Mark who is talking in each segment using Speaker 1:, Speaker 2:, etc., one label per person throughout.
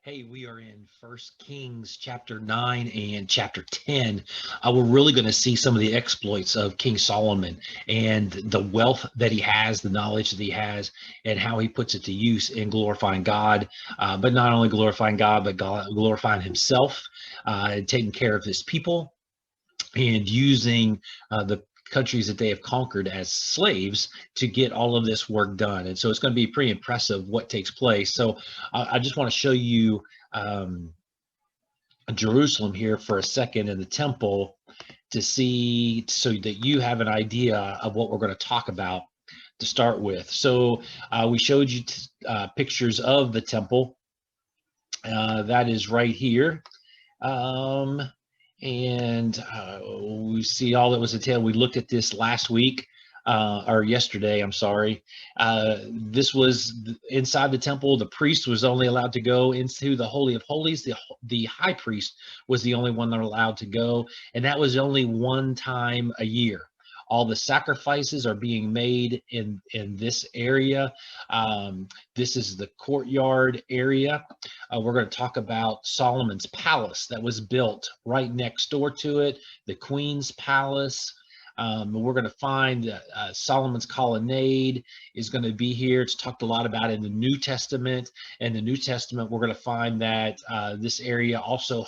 Speaker 1: Hey, we are in First Kings chapter 9 and chapter 10. We're really going to see some of the exploits of King Solomon and the wealth that he has, the knowledge that he has, and how he puts it to use in glorifying God. But not only glorifying God, but glorifying himself, and taking care of his people, and using the countries that they have conquered as slaves to get all of this work done. And so it's going to be pretty impressive what takes place. So I just want to show you um, Jerusalem here for a second in the temple to see so that you have an idea of what we're going to talk about to start with. So we showed you pictures of the temple. That is right here. Um, and we see all that was entailed. We looked at this last week, or yesterday, I'm sorry. This was inside the temple. The priest was only allowed to go into the Holy of Holies. The high priest was the only one that allowed to go, and that was only one time a year. All the sacrifices are being made in this area. This is the courtyard area. We're going to talk about Solomon's palace that was built right next door to it, the Queen's Palace. We're going to find Solomon's colonnade is going to be here. It's talked a lot about in the New Testament. In the New Testament, we're going to find that this area also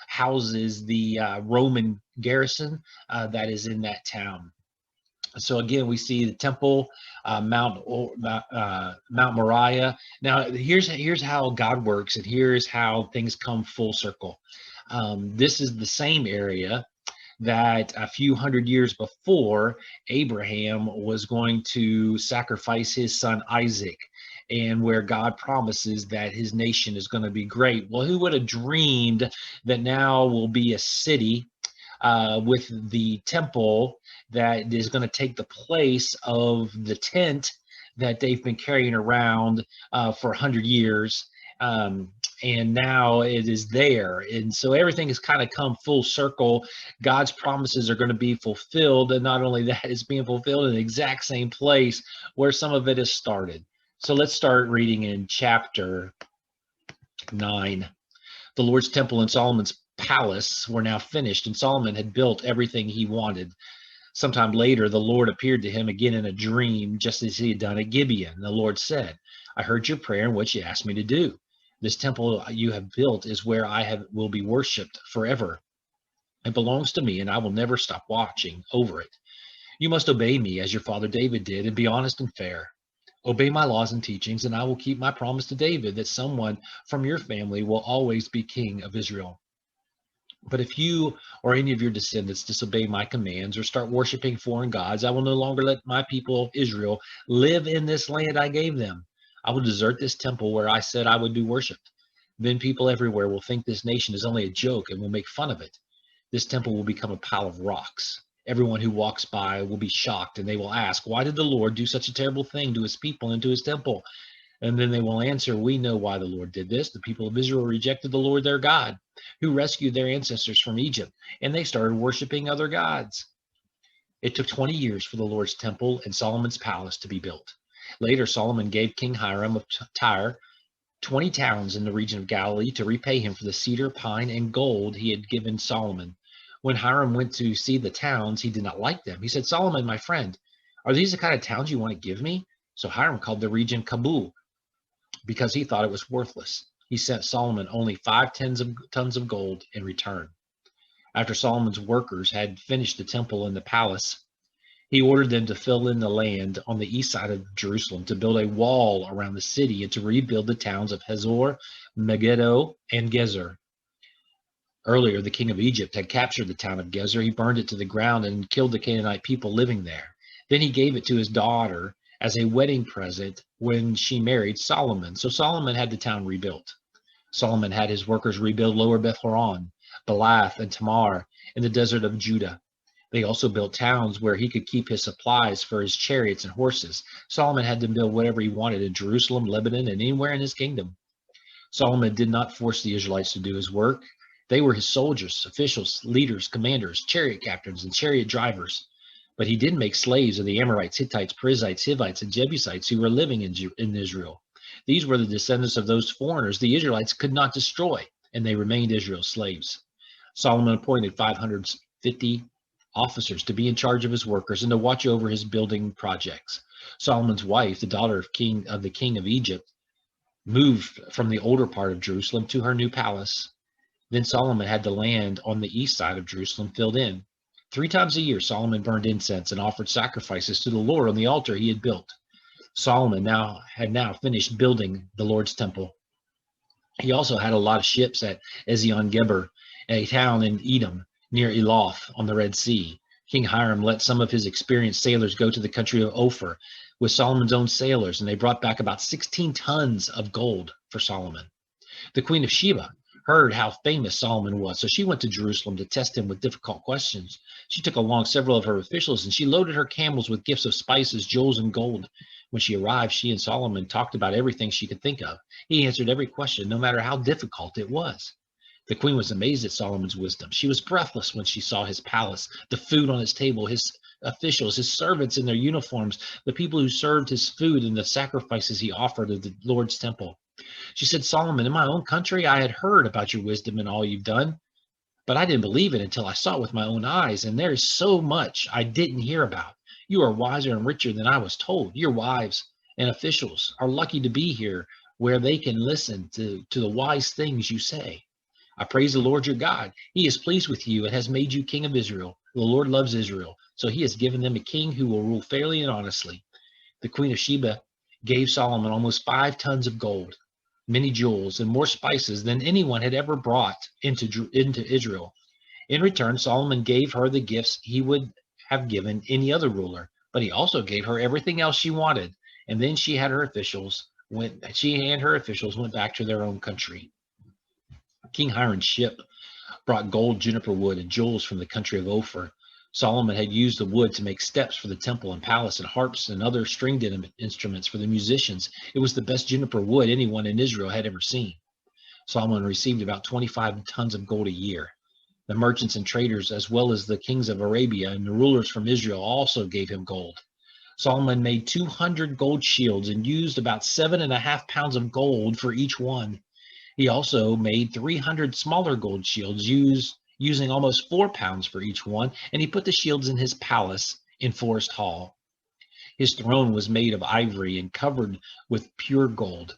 Speaker 1: houses the Roman garrison that is in that town. So again, we see the temple, Mount Moriah. Now, here's how God works, and here's how things come full circle. This is the same area that a few hundred years before Abraham was going to sacrifice his son Isaac, and where God promises that his nation is going to be great. Well, who would have dreamed that now will be a city with the temple that is going to take the place of the tent that they've been carrying around for 100 years. And now it is there. And so everything has kind of come full circle. God's promises are going to be fulfilled. And not only that, it's being fulfilled in the exact same place where some of it has started. So let's start reading in chapter 9. The Lord's temple and Solomon's palace were now finished, and Solomon had built everything he wanted. Sometime later, the Lord appeared to him again in a dream, just as he had done at Gibeon. The Lord said, I heard your prayer and what you asked me to do. This temple you have built is where will be worshipped forever. It belongs to me, and I will never stop watching over it. You must obey me as your father David did, and be honest and fair. Obey my laws and teachings, and I will keep my promise to David that someone from your family will always be king of Israel. But if you or any of your descendants disobey my commands or start worshiping foreign gods, I will no longer let my people Israel live in this land I gave them. I will desert this temple where I said I would be worshipped. Then people everywhere will think this nation is only a joke and will make fun of it. This temple will become a pile of rocks. Everyone who walks by will be shocked, and they will ask, why did the Lord do such a terrible thing to his people and to his temple? And then they will answer, we know why the Lord did this. The people of Israel rejected the Lord their God, who rescued their ancestors from Egypt, and they started worshiping other gods. It took 20 years for the Lord's temple and Solomon's palace to be built. Later, Solomon gave King Hiram of Tyre 20 towns in the region of Galilee to repay him for the cedar, pine, and gold he had given Solomon. When Hiram went to see the towns, he did not like them. He said, Solomon, my friend, are these the kind of towns you want to give me? So Hiram called the region Kabul, because he thought it was worthless. He sent Solomon only 5 tons of gold in return. After Solomon's workers had finished the temple and the palace, he ordered them to fill in the land on the east side of Jerusalem, to build a wall around the city, and to rebuild the towns of Hazor, Megiddo, and Gezer. Earlier, the king of Egypt had captured the town of Gezer. He burned it to the ground and killed the Canaanite people living there. Then he gave it to his daughter as a wedding present when she married Solomon. So Solomon had the town rebuilt. Solomon had his workers rebuild Lower Beth Horon, Balath, and Tamar in the desert of Judah. They also built towns where he could keep his supplies for his chariots and horses. Solomon had them build whatever he wanted in Jerusalem, Lebanon, and anywhere in his kingdom. Solomon did not force the Israelites to do his work. They were his soldiers, officials, leaders, commanders, chariot captains, and chariot drivers. But he did make slaves of the Amorites, Hittites, Perizzites, Hivites, and Jebusites who were living in Israel. These were the descendants of those foreigners the Israelites could not destroy, and they remained Israel's slaves. Solomon appointed 550 officers to be in charge of his workers and to watch over his building projects. Solomon's wife, the daughter of the king of Egypt, moved from the older part of Jerusalem to her new palace. Then Solomon had the land on the east side of Jerusalem filled in. 3 times a year, Solomon burned incense and offered sacrifices to the Lord on the altar he had built. Solomon had finished building the Lord's temple. He also had a lot of ships at Ezion Geber, a town in Edom near Eloth on the Red Sea. King Hiram let some of his experienced sailors go to the country of Ophir with Solomon's own sailors, and they brought back about 16 tons of gold for Solomon. The Queen of Sheba heard how famous Solomon was, so she went to Jerusalem to test him with difficult questions. She took along several of her officials, and she loaded her camels with gifts of spices, jewels, and gold. When she arrived, she and Solomon talked about everything she could think of. He answered every question, no matter how difficult it was. The queen was amazed at Solomon's wisdom. She was breathless when she saw his palace, the food on his table, his officials, his servants in their uniforms, the people who served his food, and the sacrifices he offered at the Lord's temple. She said, Solomon, in my own country, I had heard about your wisdom and all you've done, but I didn't believe it until I saw it with my own eyes, and there is so much I didn't hear about. You are wiser and richer than I was told. Your wives and officials are lucky to be here where they can listen to the wise things you say. I praise the Lord your God. He is pleased with you and has made you king of Israel. The Lord loves Israel, so he has given them a king who will rule fairly and honestly. The Queen of Sheba gave Solomon almost 5 tons of gold, many jewels, and more spices than anyone had ever brought into Israel. In return, Solomon gave her the gifts he would have given any other ruler, but he also gave her everything else she wanted. And then she and her officials went back to their own country. King Hiram's ship brought gold, juniper wood, and jewels from the country of Ophir. Solomon had used the wood to make steps for the temple and palace, and harps and other stringed instruments for the musicians. It was the best juniper wood anyone in Israel had ever seen. Solomon received about 25 tons of gold a year. The merchants and traders, as well as the kings of Arabia and the rulers from Israel, also gave him gold. Solomon made 200 gold shields and used about 7.5 pounds of gold for each one. He also made 300 smaller gold shields using almost 4 pounds for each one, and he put the shields in his palace in Forest Hall. His throne was made of ivory and covered with pure gold.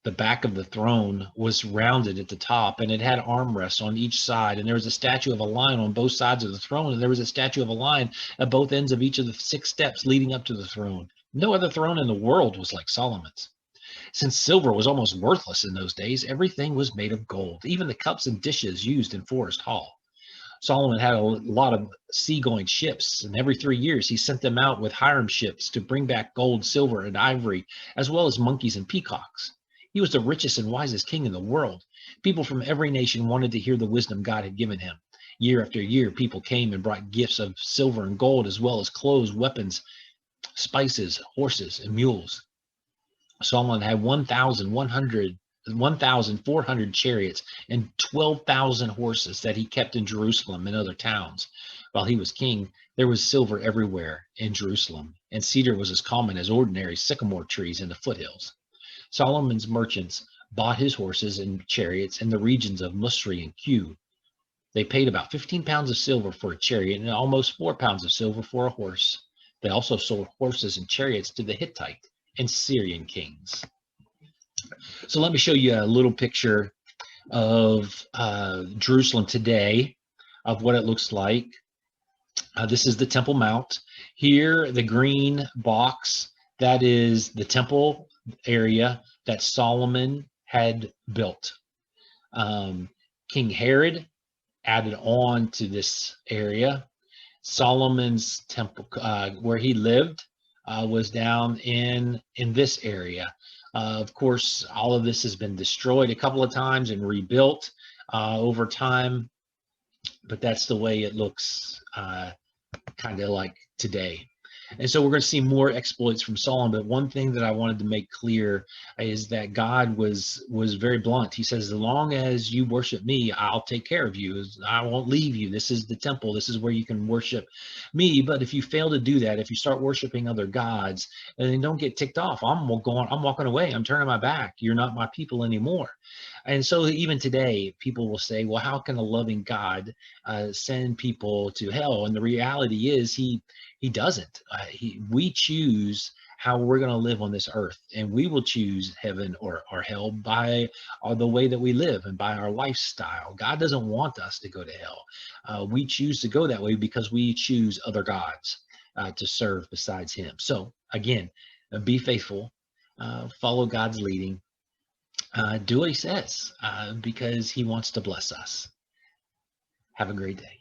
Speaker 1: The back of the throne was rounded at the top, and it had armrests on each side, and there was a statue of a lion on both sides of the throne, and there was a statue of a lion at both ends of each of the 6 steps leading up to the throne. No other throne in the world was like Solomon's. Since silver was almost worthless in those days, everything was made of gold, even the cups and dishes used in Forest Hall. Solomon had a lot of seagoing ships, and every 3 years he sent them out with Hiram ships to bring back gold, silver, and ivory, as well as monkeys and peacocks. He was the richest and wisest king in the world. People from every nation wanted to hear the wisdom God had given him. Year after year, people came and brought gifts of silver and gold, as well as clothes, weapons, spices, horses, and mules. Solomon had 1,400 chariots and 12,000 horses that he kept in Jerusalem and other towns. While he was king, there was silver everywhere in Jerusalem, and cedar was as common as ordinary sycamore trees in the foothills. Solomon's merchants bought his horses and chariots in the regions of Musri and Kue. They paid about 15 pounds of silver for a chariot and almost 4 pounds of silver for a horse. They also sold horses and chariots to the Hittite and Syrian kings. So let me show you a little picture of Jerusalem today, of what it looks like. This is the Temple Mount. Here, the green box, that is the temple area that Solomon had built. King Herod added on to this area. Solomon's temple, where he lived, was down in this area. Of course, all of this has been destroyed a couple of times and rebuilt over time, but that's the way it looks kind of like today. And so we're going to see more exploits from Solomon. But one thing that I wanted to make clear is that God was very blunt. He says, as long as you worship me, I'll take care of you. I won't leave you. This is the temple. This is where you can worship me. But if you fail to do that, if you start worshiping other gods, and don't get ticked off, I'm walking away. I'm turning my back. You're not my people anymore. And so even today, people will say, well, how can a loving God send people to hell? And the reality is he doesn't. We choose how we're going to live on this earth, and we will choose heaven or hell by the way that we live and by our lifestyle. God doesn't want us to go to hell. We choose to go that way because we choose other gods to serve besides him. So again, be faithful, follow God's leading, do what he says because he wants to bless us. Have a great day.